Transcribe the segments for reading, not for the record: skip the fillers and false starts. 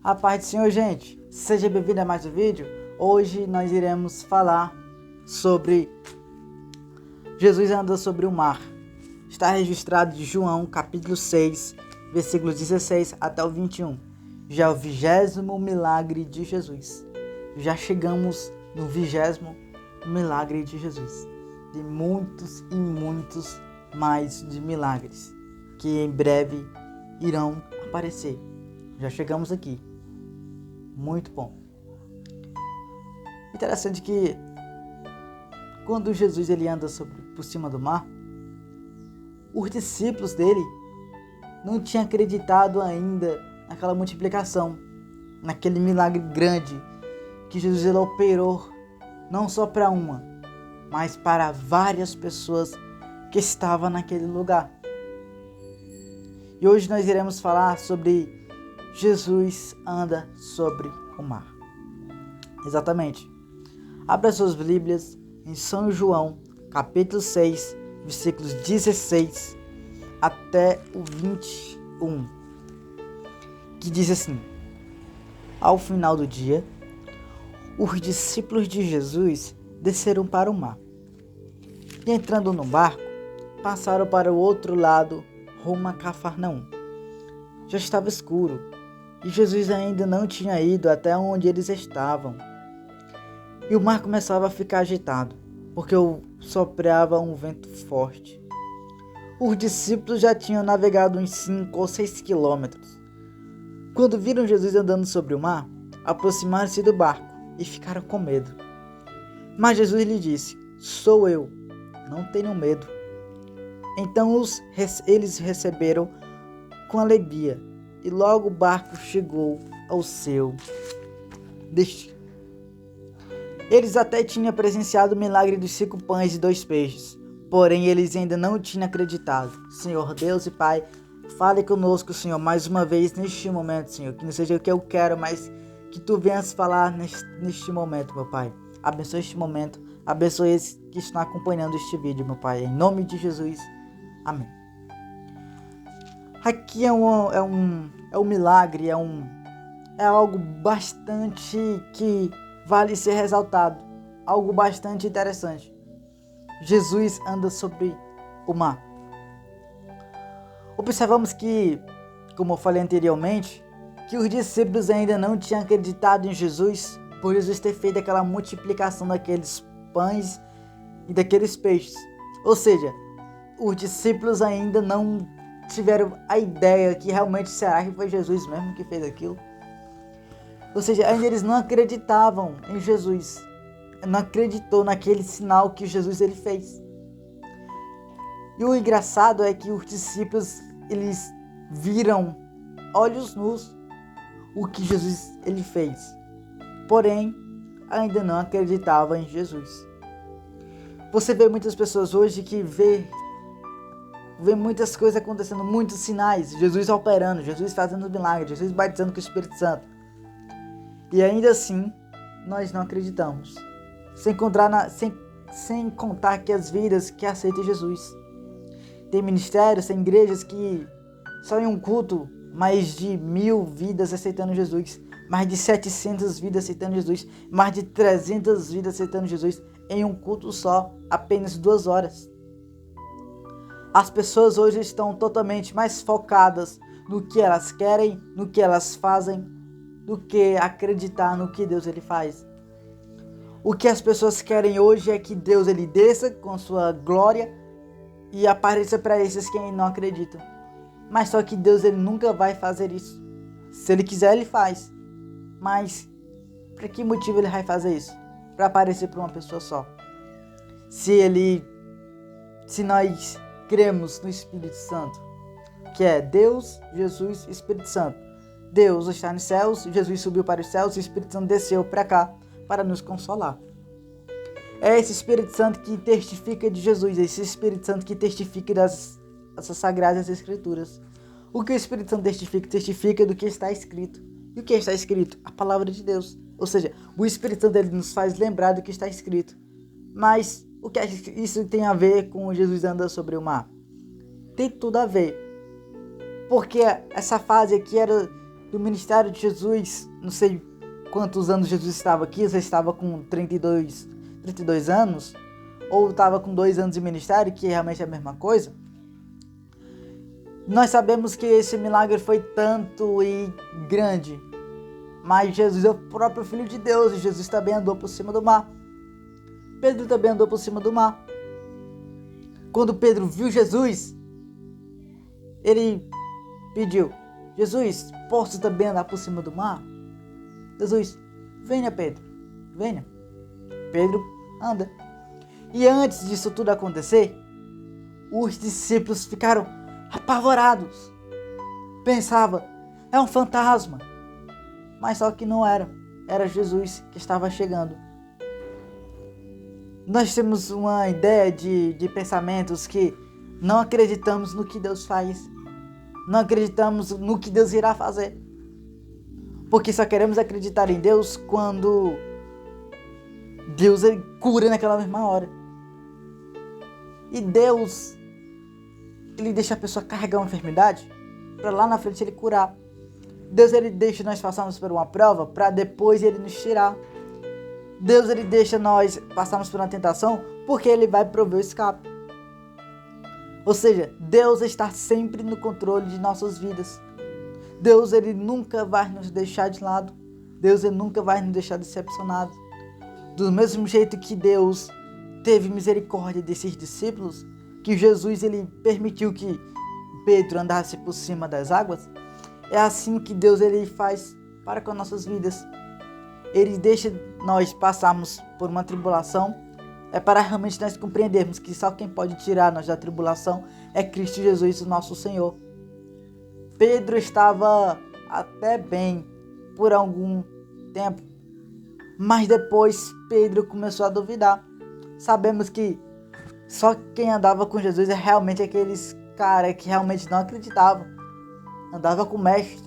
A paz do Senhor, gente. Seja bem-vindo a mais um vídeo. Hoje nós iremos falar sobre Jesus andando sobre o mar. Está registrado de João, capítulo 6, versículos 16 até o 21. Já é o 20º milagre de Jesus. Já chegamos no 20º milagre de Jesus. De muitos e muitos mais de milagres que em breve irão aparecer. Já chegamos aqui. Muito bom. Interessante que quando Jesus ele anda por cima do mar, os discípulos dele não tinham acreditado ainda naquela multiplicação, naquele milagre grande que Jesus ele operou não só para uma, mas para várias pessoas que estavam naquele lugar. E hoje nós iremos falar sobre Jesus anda sobre o mar. Exatamente. Abra suas Bíblias em São João, capítulo 6, versículos 16 até o 21, que diz assim: Ao final do dia, os discípulos de Jesus desceram para o mar. E entrando no barco, passaram para o outro lado, rumo a Cafarnaum. Já estava escuro e Jesus ainda não tinha ido até onde eles estavam. E o mar começava a ficar agitado, porque soprava um vento forte. Os discípulos já tinham navegado uns 5 ou 6 quilômetros. Quando viram Jesus andando sobre o mar, aproximaram-se do barco e ficaram com medo. Mas Jesus lhe disse: Sou eu, não tenham medo. Então eles receberam com alegria, e logo o barco chegou ao seu destino. Eles até tinham presenciado o milagre dos 5 pães e 2 peixes, porém eles ainda não tinham acreditado. Senhor Deus e Pai, fale conosco, Senhor, mais uma vez neste momento, Senhor, que não seja o que eu quero, mas que Tu venhas falar neste momento, meu Pai. Abençoe este momento, abençoe esses que estão acompanhando este vídeo, meu Pai, em nome de Jesus, amém. Aqui é um milagre, é algo bastante que vale ser ressaltado, algo bastante interessante. Jesus anda sobre o mar. Observamos que, como eu falei anteriormente, que os discípulos ainda não tinham acreditado em Jesus, por Jesus ter feito aquela multiplicação daqueles pães e daqueles peixes. Ou seja, os discípulos ainda não tiveram a ideia que realmente será que foi Jesus mesmo que fez aquilo. Ou seja, ainda eles não acreditavam em Jesus, não acreditou naquele sinal que Jesus ele fez. E o engraçado é que os discípulos eles viram olhos nus o que Jesus ele fez, porém ainda não acreditavam em Jesus. Você vê muitas pessoas hoje que vê muitas coisas acontecendo, muitos sinais, Jesus operando, Jesus fazendo milagres, Jesus batizando com o Espírito Santo. E ainda assim, nós não acreditamos. Sem contar que as vidas que aceitam Jesus. Tem ministérios, tem igrejas que só em um culto, mais de 1000 vidas aceitando Jesus. Mais de 700 vidas aceitando Jesus. Mais de 300 vidas aceitando Jesus em um culto só, apenas 2 horas. As pessoas hoje estão totalmente mais focadas no que elas querem, no que elas fazem, do que acreditar no que Deus ele faz. O que as pessoas querem hoje é que Deus ele desça com sua glória e apareça para esses que não acreditam. Mas só que Deus ele nunca vai fazer isso. Se ele quiser ele faz. Mas para que motivo ele vai fazer isso? Para aparecer para uma pessoa só. Se nós cremos no Espírito Santo, que é Deus, Jesus e Espírito Santo. Deus está nos céus, Jesus subiu para os céus e o Espírito Santo desceu para cá para nos consolar. É esse Espírito Santo que testifica de Jesus, esse Espírito Santo que testifica dessas sagradas escrituras. O que o Espírito Santo testifica? Testifica do que está escrito. E o que está escrito? A palavra de Deus. Ou seja, o Espírito Santo ele nos faz lembrar do que está escrito. Mas o que isso tem a ver com Jesus andando sobre o mar? Tem tudo a ver. Porque essa fase aqui era do ministério de Jesus, não sei quantos anos Jesus estava aqui, se estava com 32 anos, ou estava com 2 anos de ministério, que realmente é a mesma coisa. Nós sabemos que esse milagre foi tanto e grande, mas Jesus é o próprio Filho de Deus e Jesus também andou por cima do mar. Pedro também andou por cima do mar. Quando Pedro viu Jesus, ele pediu: Jesus, posso também andar por cima do mar? Jesus, venha Pedro, venha. Pedro anda. E antes disso tudo acontecer, os discípulos ficaram apavorados. Pensava, é um fantasma. Mas só que não era. Era Jesus que estava chegando. Nós temos uma ideia de pensamentos que não acreditamos no que Deus faz. Não acreditamos no que Deus irá fazer. Porque só queremos acreditar em Deus quando Deus cura naquela mesma hora. E Deus, ele deixa a pessoa carregar uma enfermidade para lá na frente ele curar. Deus, ele deixa nós passarmos por uma prova para depois ele nos tirar. Deus, ele deixa nós passarmos por uma tentação porque ele vai prover o escape. Ou seja, Deus está sempre no controle de nossas vidas. Deus, ele nunca vai nos deixar de lado. Deus, ele nunca vai nos deixar decepcionados. Do mesmo jeito que Deus teve misericórdia desses discípulos, que Jesus, ele permitiu que Pedro andasse por cima das águas, é assim que Deus, ele faz para com nossas vidas. Ele deixa nós passarmos por uma tribulação, é para realmente nós compreendermos que só quem pode tirar nós da tribulação é Cristo Jesus, o nosso Senhor. Pedro estava até bem por algum tempo, mas depois Pedro começou a duvidar. Sabemos que só quem andava com Jesus é realmente aqueles caras que realmente não acreditavam. Andava com o Mestre,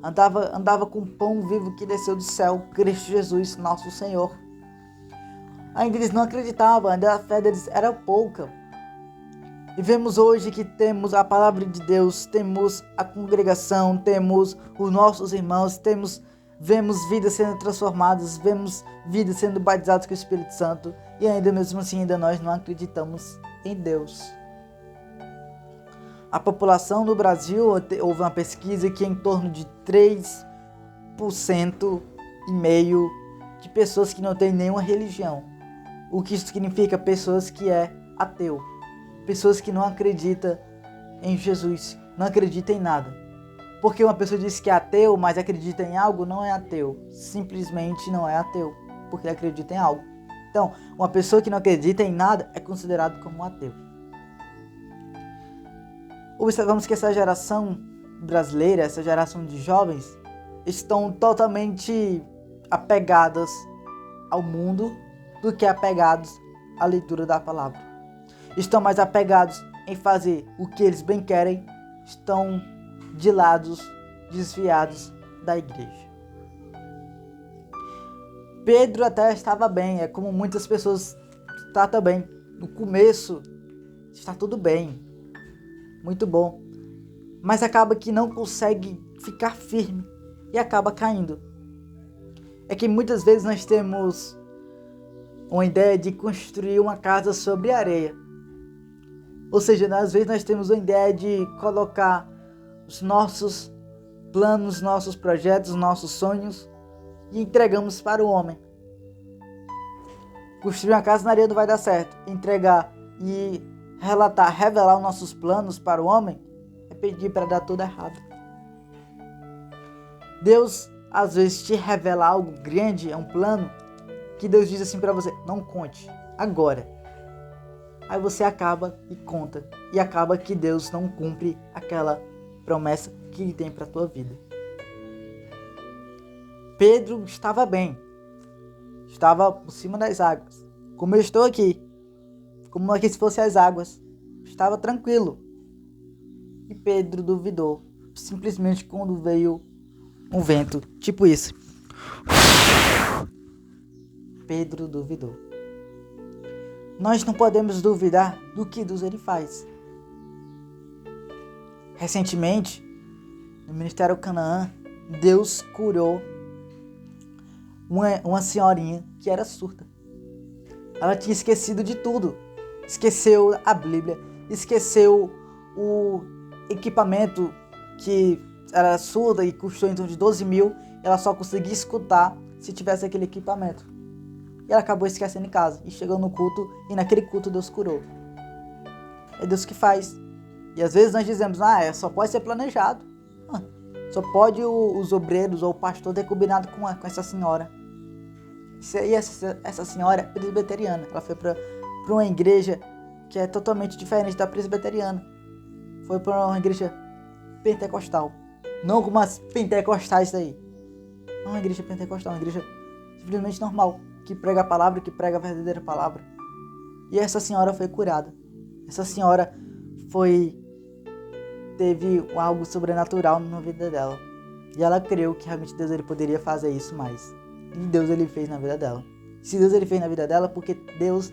andava com o pão vivo que desceu do céu, Cristo Jesus, nosso Senhor. Ainda eles não acreditavam, ainda a fé deles era pouca. E vemos hoje que temos a palavra de Deus, temos a congregação, temos os nossos irmãos, vemos vidas sendo transformadas, vemos vidas sendo batizadas com o Espírito Santo, e ainda mesmo assim ainda nós não acreditamos em Deus. A população do Brasil, houve uma pesquisa que em torno de 3,5% de pessoas que não têm nenhuma religião. O que isso significa? Pessoas que é ateu. Pessoas que não acreditam em Jesus, não acreditam em nada. Porque uma pessoa diz que é ateu, mas acredita em algo, não é ateu. Simplesmente não é ateu, porque acredita em algo. Então, uma pessoa que não acredita em nada é considerado como um ateu. Observamos que essa geração brasileira, essa geração de jovens, estão totalmente apegadas ao mundo do que apegados à leitura da palavra. Estão mais apegados em fazer o que eles bem querem, estão de lados desviados da igreja. Pedro até estava bem, é como muitas pessoas estão também. No começo está tudo bem, muito bom, mas acaba que não consegue ficar firme e acaba caindo. É que muitas vezes nós temos uma ideia de construir uma casa sobre areia. Ou seja, às vezes nós temos uma ideia de colocar os nossos planos, nossos projetos, nossos sonhos e entregamos para o homem. Construir uma casa na areia não vai dar certo. Entregar e revelar os nossos planos para o homem é pedir para dar tudo errado. Deus às vezes te revela algo grande, é um plano que Deus diz assim para você: não conte agora. Aí você acaba e conta, e acaba que Deus não cumpre aquela promessa que Ele tem para a tua vida. Pedro estava bem, estava por cima das águas, como eu estou aqui, como aqui se fossem as águas, estava tranquilo. E Pedro duvidou, simplesmente quando veio um vento, tipo isso. Pedro duvidou. Nós não podemos duvidar do que Deus ele faz. Recentemente, no Ministério Canaã, Deus curou uma senhorinha que era surda. Ela tinha esquecido de tudo. Esqueceu a Bíblia, esqueceu o equipamento que era surda e custou em torno de 12 mil. Ela só conseguia escutar se tivesse aquele equipamento. E ela acabou esquecendo em casa. E chegou no culto, e naquele culto Deus curou. É Deus que faz. E às vezes nós dizemos, só pode ser planejado. Só pode os obreiros ou o pastor ter combinado com essa senhora. E essa senhora é presbiteriana. Ela foi para uma igreja que é totalmente diferente da presbiteriana. Foi para uma igreja pentecostal. Não como as pentecostais daí. Não é uma igreja pentecostal, é uma igreja simplesmente normal. Que prega a palavra, que prega a verdadeira palavra. E essa senhora foi curada. Essa senhora teve algo sobrenatural na vida dela. E ela creu que realmente Deus ele poderia fazer isso mais. E Deus ele fez na vida dela. Se Deus ele fez na vida dela, porque Deus